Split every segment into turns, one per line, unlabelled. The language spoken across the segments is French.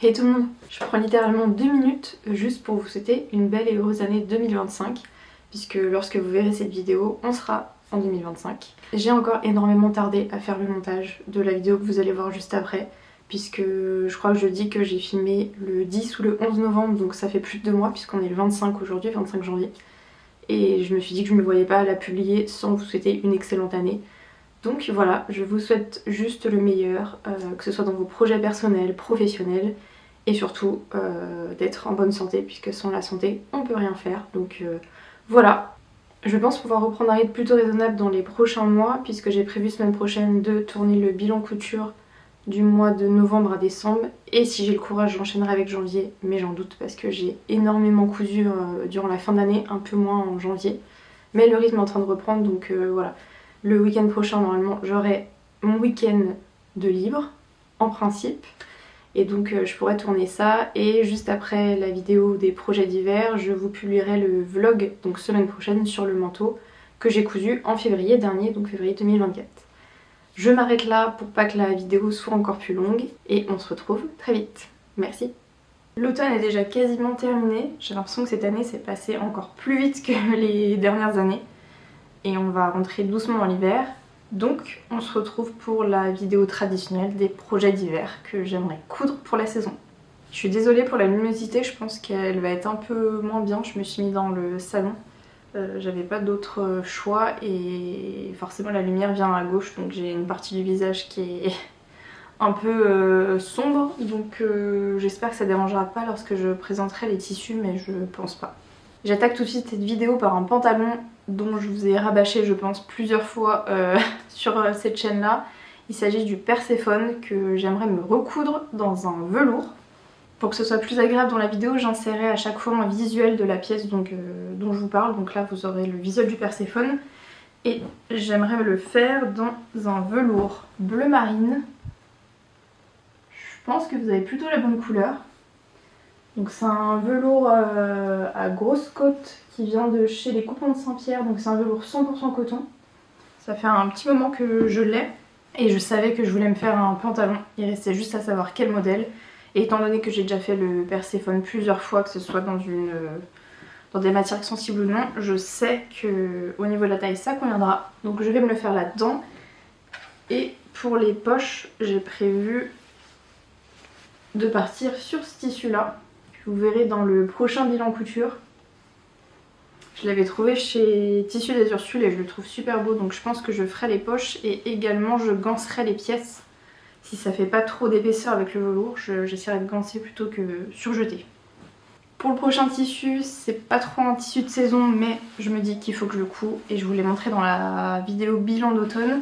Hey tout le monde, je prends littéralement 2 minutes juste pour vous souhaiter une belle et heureuse année 2025 puisque lorsque vous verrez cette vidéo, on sera en 2025. J'ai encore énormément tardé à faire le montage de la vidéo que vous allez voir juste après puisque je crois que je dis que j'ai filmé le 10 ou le 11 novembre donc ça fait plus de 2 mois puisqu'on est le 25 aujourd'hui, 25 janvier. Et je me suis dit que je ne me voyais pas la publier sans vous souhaiter une excellente année. Donc voilà, je vous souhaite juste le meilleur, que ce soit dans vos projets personnels, professionnels, et surtout d'être en bonne santé, puisque sans la santé, on peut rien faire. Donc voilà, je pense pouvoir reprendre un rythme plutôt raisonnable dans les prochains mois, puisque j'ai prévu semaine prochaine de tourner le bilan couture du mois de novembre à décembre, et si j'ai le courage, j'enchaînerai avec janvier, mais j'en doute parce que j'ai énormément cousu durant la fin d'année, un peu moins en janvier, mais le rythme est en train de reprendre, donc voilà. Le week-end prochain, normalement, j'aurai mon week-end de libre, en principe. Et donc je pourrais tourner ça. Et juste après la vidéo des projets d'hiver, je vous publierai le vlog, donc semaine prochaine, sur le manteau que j'ai cousu en février dernier, donc février 2024. Je m'arrête là pour pas que la vidéo soit encore plus longue. Et on se retrouve très vite. Merci. L'automne est déjà quasiment terminé. J'ai l'impression que cette année s'est passée encore plus vite que les dernières années. Et on va rentrer doucement dans l'hiver. Donc on se retrouve pour la vidéo traditionnelle des projets d'hiver que j'aimerais coudre pour la saison. Je suis désolée pour la luminosité, je pense qu'elle va être un peu moins bien. Je me suis mis dans le salon, j'avais pas d'autre choix et forcément la lumière vient à gauche, donc j'ai une partie du visage qui est un peu sombre, donc j'espère que ça dérangera pas lorsque je présenterai les tissus, mais je pense pas. J'attaque tout de suite cette vidéo par un pantalon dont je vous ai rabâché je pense plusieurs fois sur cette chaîne là. Il s'agit du Perséphone que j'aimerais me recoudre dans un velours. Pour que ce soit plus agréable dans la vidéo, j'insérerai à chaque fois un visuel de la pièce dont je vous parle. Donc là vous aurez le visuel du Perséphone. Et j'aimerais le faire dans un velours bleu marine. Je pense que vous avez plutôt la bonne couleur. Donc c'est un velours à grosse côte qui vient de chez les Coupons de Saint-Pierre, donc c'est un velours 100% coton. Ça fait un petit moment que je l'ai et je savais que je voulais me faire un pantalon. Il restait juste à savoir quel modèle. Et étant donné que j'ai déjà fait le Perséphone plusieurs fois, que ce soit dans des matières sensibles ou non, je sais qu'au niveau de la taille ça conviendra. Donc je vais me le faire là-dedans. Et pour les poches, j'ai prévu de partir sur ce tissu là. Vous verrez dans le prochain bilan couture. Je l'avais trouvé chez Tissus des Ursules et je le trouve super beau, donc je pense que je ferai les poches et également je ganserai les pièces. Si ça fait pas trop d'épaisseur avec le velours, j'essaierai de ganser plutôt que surjeter. Pour le prochain tissu, c'est pas trop un tissu de saison, mais je me dis qu'il faut que je le couds et je vous l'ai montré dans la vidéo bilan d'automne.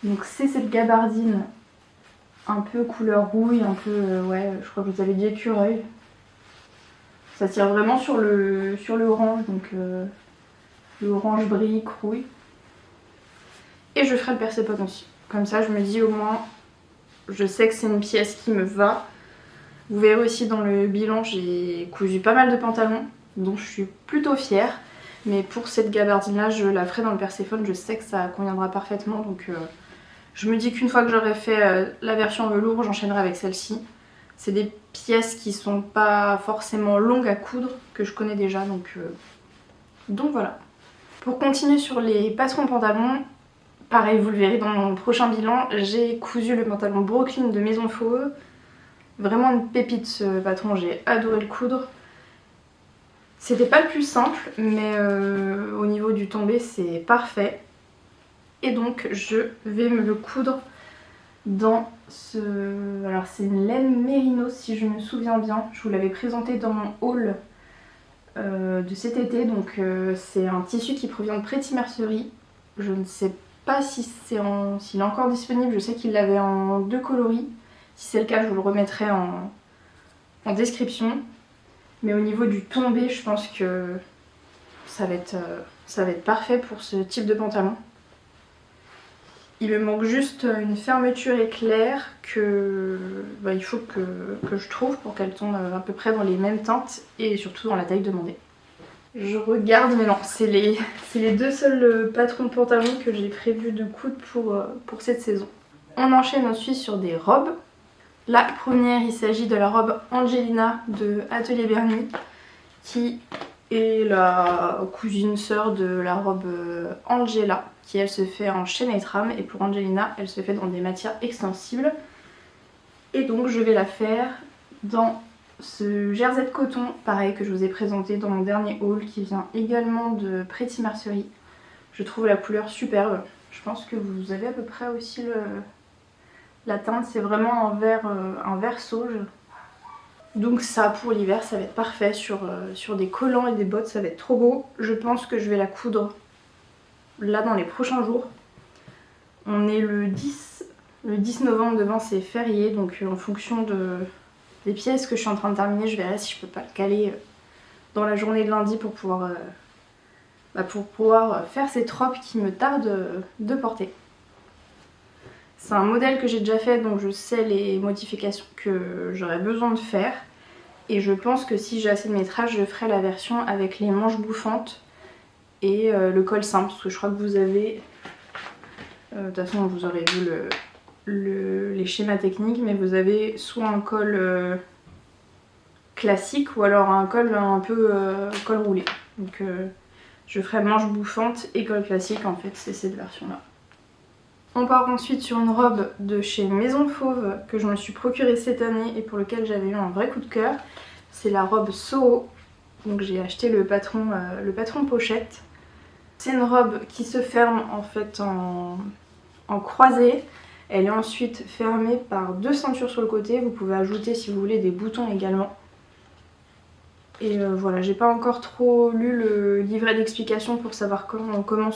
Donc c'est cette gabardine un peu couleur rouille, un peu, ouais, je crois que vous avez dit écureuil. Ça tire vraiment sur le orange, donc le orange brique rouille. Et je ferai le Perséphone aussi. Comme ça, je me dis au moins, je sais que c'est une pièce qui me va. Vous verrez aussi dans le bilan, j'ai cousu pas mal de pantalons, dont je suis plutôt fière. Mais pour cette gabardine là, je la ferai dans le Perséphone, je sais que ça conviendra parfaitement. Donc je me dis qu'une fois que j'aurai fait la version velours, j'enchaînerai avec celle-ci. C'est des pièces qui sont pas forcément longues à coudre, que je connais déjà, donc voilà. Pour continuer sur les patrons pantalons, pareil, vous le verrez dans mon prochain bilan, j'ai cousu le pantalon Brooklyn de Maison Faux. Vraiment une pépite ce patron, j'ai adoré le coudre. C'était pas le plus simple, mais au niveau du tombé, c'est parfait. Et donc je vais me le coudre dans ce... Alors c'est une laine mérino si je me souviens bien. Je vous l'avais présenté dans mon haul de cet été. Donc c'est un tissu qui provient de Pretty Mercerie. Je ne sais pas si s'il est encore disponible. Je sais qu'il l'avait en 2 coloris. Si c'est le cas, je vous le remettrai en description. Mais au niveau du tombé, je pense que ça va être parfait pour ce type de pantalon. Il me manque juste une fermeture éclair que il faut que je trouve pour qu'elle tombe à peu près dans les mêmes teintes et surtout dans la taille demandée. Je regarde, mais non, c'est les 2 seuls patrons de pantalons que j'ai prévu de coudre pour cette saison. On enchaîne ensuite sur des robes. La première, il s'agit de la robe Angelina de Atelier Berny, qui est la cousine sœur de la robe Angela, qui elle se fait en chaîne et trame, et pour Angelina elle se fait dans des matières extensibles. Et donc je vais la faire dans ce jersey de coton, pareil que je vous ai présenté dans mon dernier haul, qui vient également de Pretty Mercerie. Je trouve la couleur superbe, je pense que vous avez à peu près aussi la teinte, c'est vraiment un vert sauge. Donc ça pour l'hiver ça va être parfait sur des collants et des bottes, ça va être trop beau. Je pense que je vais la coudre là dans les prochains jours. On est le 10 novembre, demain c'est férié, donc en fonction des pièces que je suis en train de terminer, je verrai si je peux pas le caler dans la journée de lundi pour pouvoir faire cette robe qui me tarde de porter. C'est un modèle que j'ai déjà fait, donc je sais les modifications que j'aurais besoin de faire. Et je pense que si j'ai assez de métrage, je ferai la version avec les manches bouffantes et le col simple. Parce que je crois que vous avez... de toute façon, vous aurez vu les schémas techniques, mais vous avez soit un col classique ou alors un col un peu col roulé. Donc je ferai manches bouffantes et col classique, en fait, c'est cette version-là. On part ensuite sur une robe de chez Maison Fauve que je me suis procurée cette année et pour lequel j'avais eu un vrai coup de cœur. C'est la robe Soho. Donc j'ai acheté le patron pochette. C'est une robe qui se ferme en fait en croisée. Elle est ensuite fermée par 2 ceintures sur le côté. Vous pouvez ajouter si vous voulez des boutons également. Et voilà, j'ai pas encore trop lu le livret d'explication pour savoir comment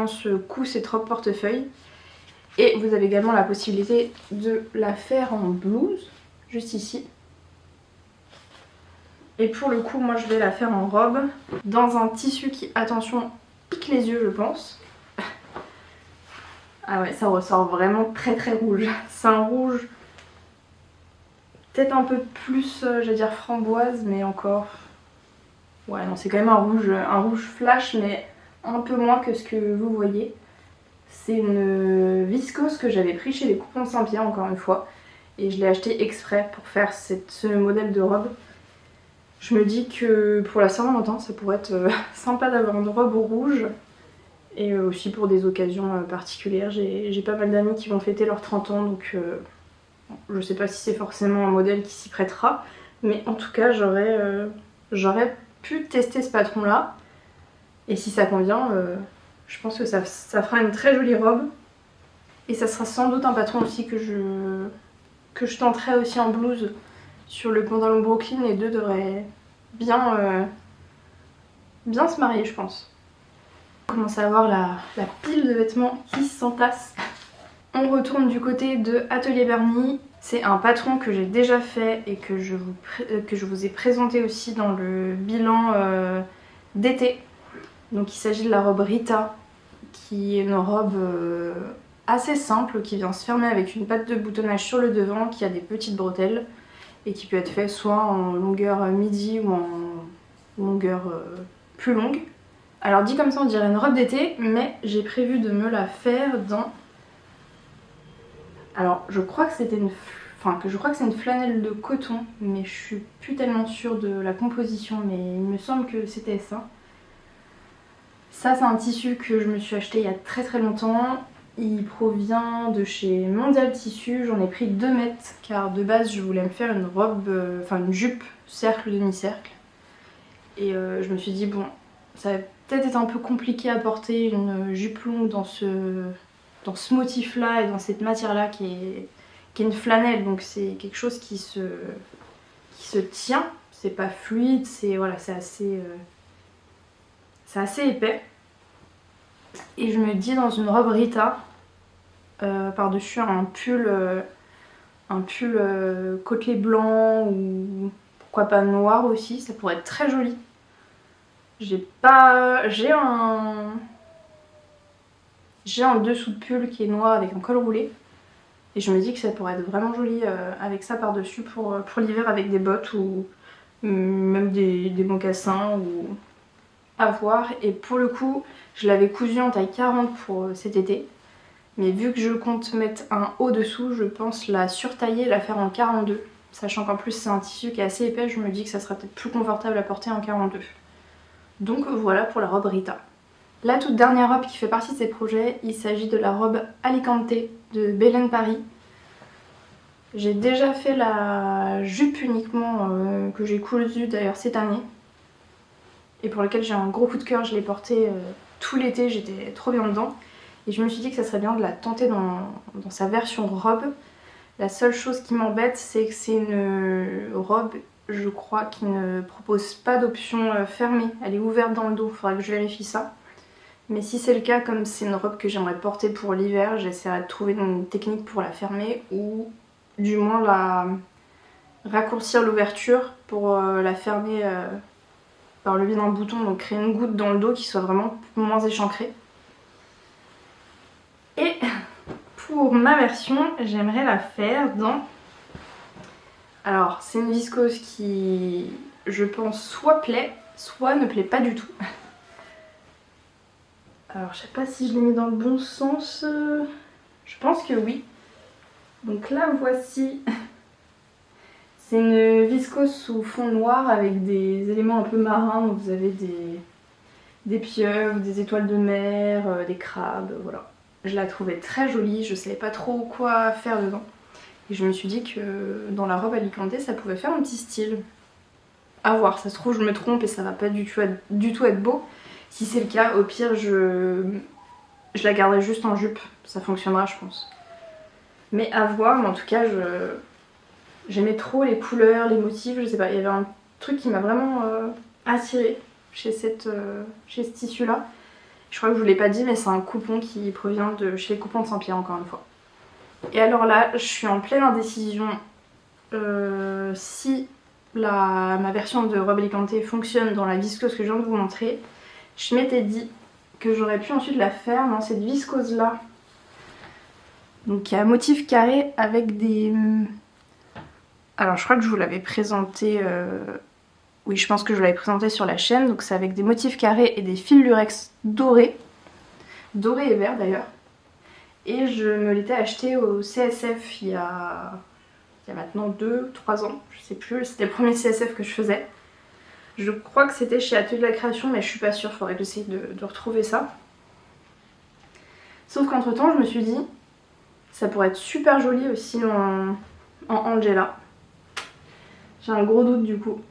se coud cette robe portefeuille. Et vous avez également la possibilité de la faire en blouse, juste ici. Et pour le coup, moi je vais la faire en robe, dans un tissu qui, attention, pique les yeux je pense. Ah ouais, ça ressort vraiment très très rouge. C'est un rouge peut-être un peu plus, j'allais dire framboise, mais encore... Ouais non, c'est quand même un rouge flash, mais un peu moins que ce que vous voyez. C'est une viscose que j'avais pris chez les Coupons Saint-Pierre encore une fois. Et je l'ai acheté exprès pour faire ce modèle de robe. Je me dis que pour la Saint-Valentin ça pourrait être sympa d'avoir une robe rouge. Et aussi pour des occasions particulières. J'ai pas mal d'amis qui vont fêter leurs 30 ans, donc je sais pas si c'est forcément un modèle qui s'y prêtera. Mais en tout cas j'aurais pu tester ce patron là. Et si ça convient, je pense que ça fera une très jolie robe. Et ça sera sans doute un patron aussi que je tenterai aussi en blouse sur le pantalon Brooklyn. Les deux devraient bien se marier, je pense. On commence à avoir la pile de vêtements qui s'entasse. On retourne du côté de Atelier Berny. C'est un patron que j'ai déjà fait et que je vous ai présenté aussi dans le bilan d'été. Donc il s'agit de la robe Rita, qui est une robe assez simple, qui vient se fermer avec une patte de boutonnage sur le devant, qui a des petites bretelles et qui peut être fait soit en longueur midi ou en longueur plus longue. Alors dit comme ça on dirait une robe d'été, mais j'ai prévu de me la faire dans... Alors je crois que c'est une flanelle de coton, mais je suis plus tellement sûre de la composition, mais il me semble que c'était ça. Ça c'est un tissu que je me suis acheté il y a très très longtemps. Il provient de chez Mondial Tissu. J'en ai pris 2 mètres car de base je voulais me faire une robe, une jupe cercle demi-cercle. Et je me suis dit bon, ça va peut-être être un peu compliqué à porter une jupe longue dans ce motif là et dans cette matière là qui est une flanelle, donc c'est quelque chose qui se tient. C'est pas fluide, c'est assez épais. Et je me dis dans une robe Rita, par-dessus un pull côtelé blanc ou pourquoi pas noir aussi, ça pourrait être très joli. J'ai un dessous de pull qui est noir avec un col roulé. Et je me dis que ça pourrait être vraiment joli avec ça par-dessus pour l'hiver avec des bottes ou même des mocassins ou à voir. Et pour le coup, je l'avais cousu en taille 40 pour cet été. Mais vu que je compte mettre un haut dessous, je pense la surtailler, la faire en 42. Sachant qu'en plus c'est un tissu qui est assez épais, je me dis que ça sera peut-être plus confortable à porter en 42. Donc voilà pour la robe Rita. La toute dernière robe qui fait partie de ces projets, il s'agit de la robe Alicante de Belen Paris. J'ai déjà fait la jupe uniquement que j'ai cousue d'ailleurs cette année. Et pour laquelle j'ai un gros coup de cœur, je l'ai portée tout l'été, j'étais trop bien dedans. Et je me suis dit que ça serait bien de la tenter dans sa version robe. La seule chose qui m'embête, c'est que c'est une robe, je crois, qui ne propose pas d'option fermée. Elle est ouverte dans le dos, il faudra que je vérifie ça. Mais si c'est le cas, comme c'est une robe que j'aimerais porter pour l'hiver, j'essaierai de trouver une technique pour la fermer ou du moins la raccourcir l'ouverture pour la fermer par le biais d'un bouton, donc créer une goutte dans le dos qui soit vraiment moins échancrée. Et pour ma version, j'aimerais la faire dans... Alors, c'est une viscose qui, je pense, soit plaît, soit ne plaît pas du tout. Alors, je sais pas si je l'ai mis dans le bon sens. Je pense que oui. Donc là, voici. C'est une viscose sous fond noir avec des éléments un peu marins. Donc vous avez des pieuvres, des étoiles de mer, des crabes, voilà. Je la trouvais très jolie, je savais pas trop quoi faire dedans. Et je me suis dit que dans la robe Alicante, ça pouvait faire un petit style. À voir, ça se trouve je me trompe et ça va pas du tout être beau. Si c'est le cas, au pire je la garderai juste en jupe, ça fonctionnera je pense. Mais à voir, mais en tout cas j'aimais trop les couleurs, les motifs, je sais pas, il y avait un truc qui m'a vraiment attirée chez ce tissu là. Je crois que je vous l'ai pas dit, mais c'est un coupon qui provient de chez les Coupons de Saint-Pierre encore une fois. Et alors là, je suis en pleine indécision si ma version de robe Alicante fonctionne dans la viscose que je viens de vous montrer. Je m'étais dit que j'aurais pu ensuite la faire dans cette viscose là. Donc il y a un motif carré avec des... Alors je crois que je vous l'avais présenté... Oui, je pense que je l'avais présenté sur la chaîne. Donc c'est avec des motifs carrés et des fils lurex dorés. Dorés et verts d'ailleurs. Et je me l'étais acheté au CSF il y a maintenant 2-3 ans. Je sais plus, c'était le premier CSF que je faisais. Je crois que c'était chez Atelier de la Création, mais je suis pas sûre, il faudrait que j'essaye de retrouver ça. Sauf qu'entre temps, je me suis dit, ça pourrait être super joli aussi en Angela. J'ai un gros doute du coup.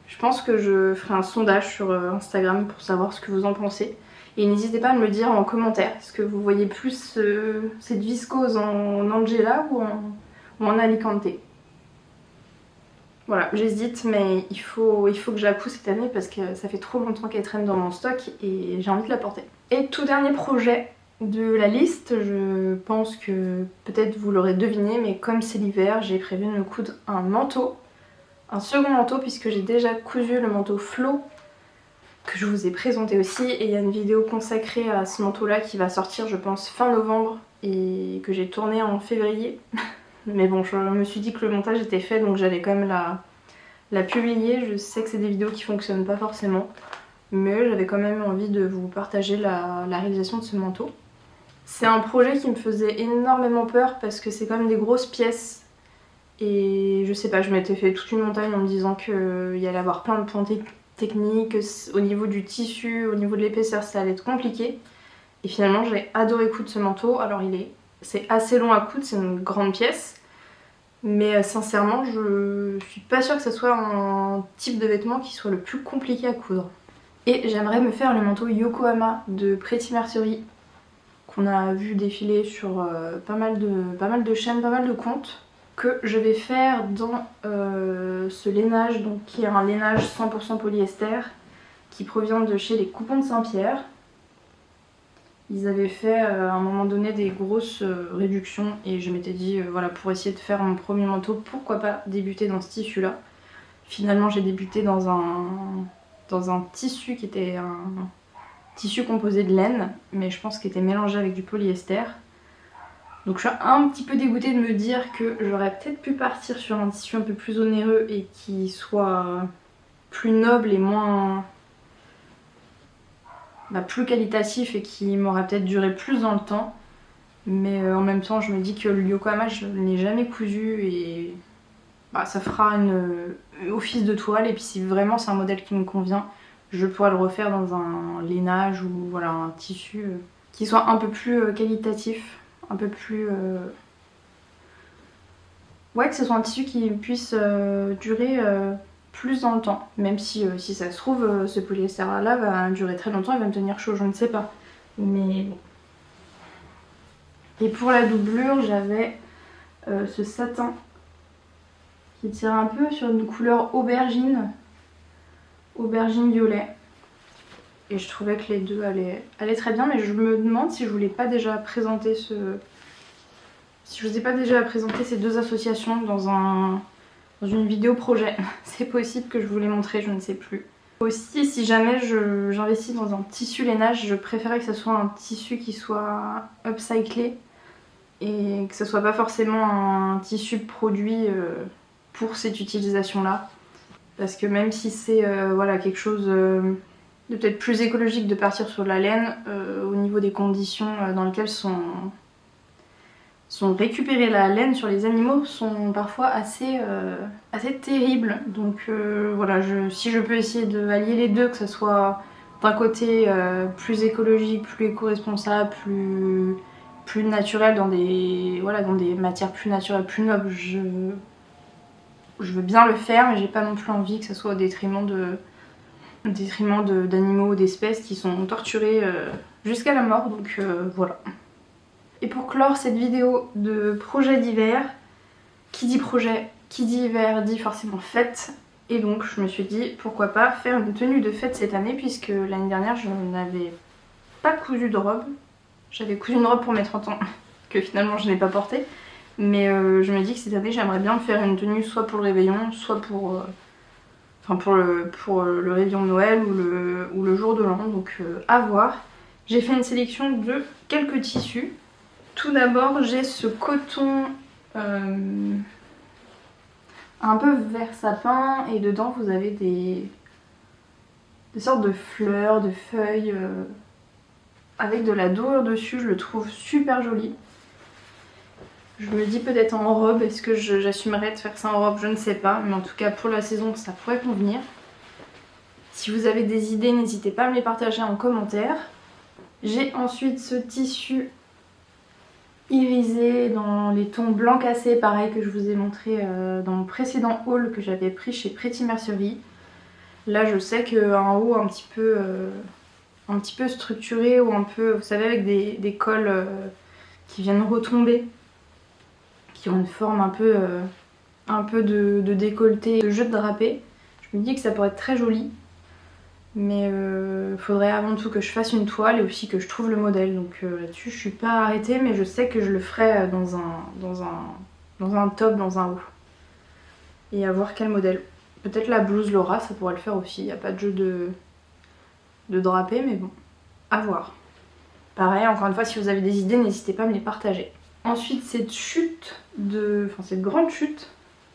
Je pense que je ferai un sondage sur Instagram pour savoir ce que vous en pensez. Et n'hésitez pas à me le dire en commentaire. Est-ce que vous voyez plus cette viscose en Angela ou en Alicante? Voilà, j'hésite, mais il faut que je la pousse cette année parce que ça fait trop longtemps qu'elle traîne dans mon stock et j'ai envie de la porter. Et tout dernier projet de la liste, je pense que peut-être vous l'aurez deviné, mais comme c'est l'hiver, j'ai prévu de me coudre un manteau. Un second manteau puisque j'ai déjà cousu le manteau Flo que je vous ai présenté aussi. Et il y a une vidéo consacrée à ce manteau là qui va sortir je pense fin novembre et que j'ai tourné en février. Mais bon, je me suis dit que le montage était fait donc j'allais quand même la publier. Je sais que c'est des vidéos qui fonctionnent pas forcément, mais j'avais quand même envie de vous partager la réalisation de ce manteau. C'est un projet qui me faisait énormément peur parce que c'est quand même des grosses pièces. Et je sais pas, je m'étais fait toute une montagne en me disant qu'il y allait avoir plein de points techniques, au niveau du tissu, au niveau de l'épaisseur ça allait être compliqué. Et finalement j'ai adoré coudre ce manteau. Alors c'est assez long à coudre, c'est une grande pièce. Mais sincèrement je suis pas sûre que ce soit un type de vêtement qui soit le plus compliqué à coudre. Et j'aimerais me faire le manteau Yokohama de Pretty Mercerie qu'on a vu défiler sur pas mal de chaînes, pas mal de comptes, que je vais faire dans ce lainage, donc qui est un lainage 100% polyester qui provient de chez les Coupons de Saint-Pierre. Ils avaient fait à un moment donné des grosses réductions et je m'étais dit voilà, pour essayer de faire mon premier manteau, pourquoi pas débuter dans ce tissu là. Finalement j'ai débuté dans un tissu qui était un tissu composé de laine, mais je pense qu'il était mélangé avec du polyester. Donc je suis un petit peu dégoûtée de me dire que j'aurais peut-être pu partir sur un tissu un peu plus onéreux et qui soit plus noble et moins... plus qualitatif et qui m'aurait peut-être duré plus dans le temps.
Mais en même temps je me dis que le Yokohama je ne l'ai jamais cousu et bah, ça fera une office de toile, et puis si vraiment c'est un modèle qui me convient, je pourrais le refaire dans un lainage ou voilà, un tissu qui soit un peu plus qualitatif, un peu plus... Ouais, que ce soit un tissu qui puisse durer plus dans le temps. Même si, si ça se trouve, ce polyester là va durer très longtemps, il va me tenir chaud, je ne sais pas. Mais bon. Et pour la doublure, j'avais ce satin qui tire un peu sur une couleur aubergine violet. Et je trouvais que les deux allaient très bien, mais je me demande si je voulais pas déjà présenter si je vous ai pas déjà présenté ces deux associations dans une vidéo projet. C'est possible que je vous les montrer, je ne sais plus. Aussi, si jamais j'investis dans un tissu lainage, je préférais que ce soit un tissu qui soit upcyclé et que ce soit pas forcément un tissu produit pour cette utilisation-là. Parce que même si c'est voilà, quelque chose de peut-être plus écologique de partir sur la laine, au niveau des conditions dans lesquelles sont récupérées la laine sur les animaux sont parfois assez terribles. Donc voilà, si je peux essayer de allier les deux, que ce soit d'un côté plus écologique, plus éco-responsable, plus naturel, dans des matières plus naturelles, plus nobles, je veux bien le faire, mais j'ai pas non plus envie que ce soit au détriment d'animaux ou d'espèces qui sont torturés jusqu'à la mort, donc voilà. Et pour clore cette vidéo de projet d'hiver, qui dit projet, qui dit hiver, dit forcément fête. Et donc je me suis dit pourquoi pas faire une tenue de fête cette année, puisque l'année dernière je n'avais pas cousu de robe. J'avais cousu une robe pour mes 30 ans, que finalement je n'ai pas portée. Mais je me dis que cette année j'aimerais bien me faire une tenue soit pour le réveillon, soit pour le réveillon de Noël ou le jour de l'an, donc à voir. J'ai fait une sélection de quelques tissus. Tout d'abord, j'ai ce coton un peu vert sapin, et dedans vous avez des sortes de fleurs, de feuilles avec de la dorure dessus. Je le trouve super joli. Je me dis peut-être en robe, est-ce que j'assumerais de faire ça en robe, je ne sais pas, mais en tout cas pour la saison ça pourrait convenir. Si vous avez des idées, n'hésitez pas à me les partager en commentaire. J'ai ensuite ce tissu irisé dans les tons blanc cassé, pareil que je vous ai montré dans mon précédent haul que j'avais pris chez Pretty Mercerie. Là je sais qu'un haut un petit peu structuré, ou un peu, vous savez, avec des cols qui viennent retomber, qui ont une forme un peu de décolleté, de jeu de drapé. Je me dis que ça pourrait être très joli, mais faudrait avant tout que je fasse une toile et aussi que je trouve le modèle. Donc là-dessus je suis pas arrêtée, mais je sais que je le ferai dans un top, dans un haut. Et à voir quel modèle. Peut-être la blouse Laura, ça pourrait le faire aussi. Il n'y a pas de jeu de drapé, mais bon, à voir. Pareil, encore une fois, si vous avez des idées, n'hésitez pas à me les partager. Ensuite, cette grande chute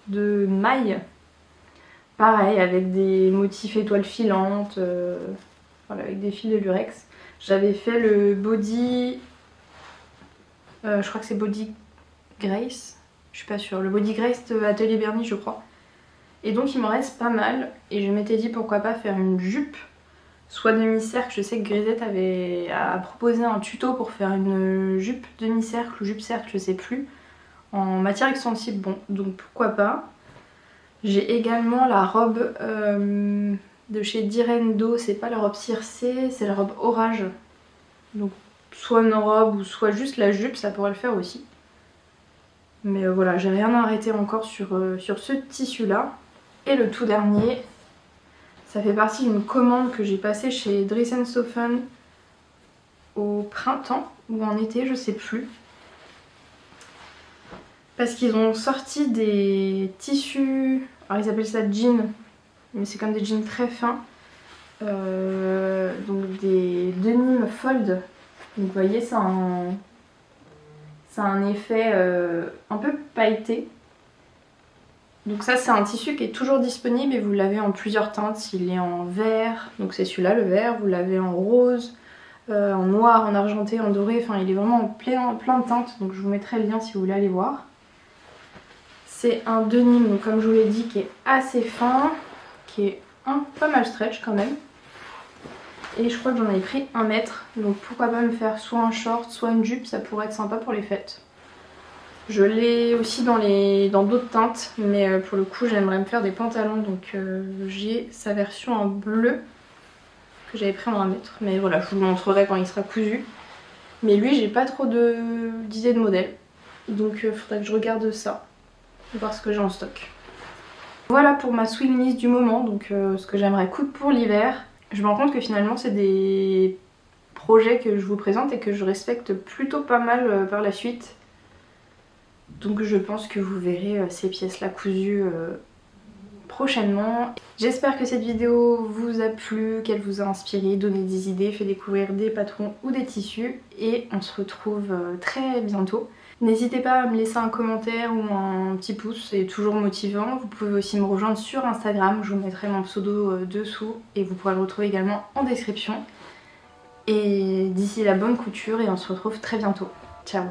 de mailles, pareil, avec des motifs étoiles filantes, voilà, avec des fils de lurex. J'avais fait le body, je crois que c'est Body Grace, je suis pas sûre, le Body Grace de Atelier Bernie, je crois. Et donc il m'en reste pas mal, et je m'étais dit pourquoi pas faire une jupe, soit demi-cercle. Je sais que Grisette a proposé un tuto pour faire une jupe demi-cercle ou jupe cercle, je sais plus, en matière extensible. Bon, donc pourquoi pas. J'ai également la robe de chez Direndo, c'est pas la robe circée, c'est la robe orage. Donc soit une robe ou soit juste la jupe, ça pourrait le faire aussi. Mais voilà, j'ai rien arrêté encore sur ce tissu là. Et le tout dernier, ça fait partie d'une commande que j'ai passée chez Dress & Soften au printemps ou en été, je sais plus. Parce qu'ils ont sorti des tissus, alors ils appellent ça jeans, mais c'est comme des jeans très fins. Donc des denim fold. Donc vous voyez, ça a un effet un peu pailleté. Donc ça, c'est un tissu qui est toujours disponible et vous l'avez en plusieurs teintes. Il est en vert, donc c'est celui-là le vert, vous l'avez en rose, en noir, en argenté, en doré, enfin il est vraiment en plein de teintes, donc je vous mettrai le lien si vous voulez aller voir. C'est un denim, donc comme je vous l'ai dit, qui est assez fin, qui est pas mal stretch quand même. Et je crois que j'en ai pris 1 mètre, donc pourquoi pas me faire soit un short, soit une jupe, ça pourrait être sympa pour les fêtes. Je l'ai aussi dans d'autres teintes, mais pour le coup j'aimerais me faire des pantalons, donc j'ai sa version en bleu que j'avais pris en 1 mètre. Mais voilà, je vous le montrerai quand il sera cousu. Mais lui, j'ai pas trop d'idées de modèle, donc faudrait que je regarde ça, voir ce que j'ai en stock. Voilà pour ma swing list du moment, donc ce que j'aimerais coudre pour l'hiver. Je me rends compte que finalement c'est des projets que je vous présente et que je respecte plutôt pas mal par la suite. Donc je pense que vous verrez ces pièces-là cousues prochainement. J'espère que cette vidéo vous a plu, qu'elle vous a inspiré, donné des idées, fait découvrir des patrons ou des tissus. Et on se retrouve très bientôt. N'hésitez pas à me laisser un commentaire ou un petit pouce, c'est toujours motivant. Vous pouvez aussi me rejoindre sur Instagram, je vous mettrai mon pseudo dessous et vous pourrez le retrouver également en description. Et d'ici la bonne couture et on se retrouve très bientôt. Ciao!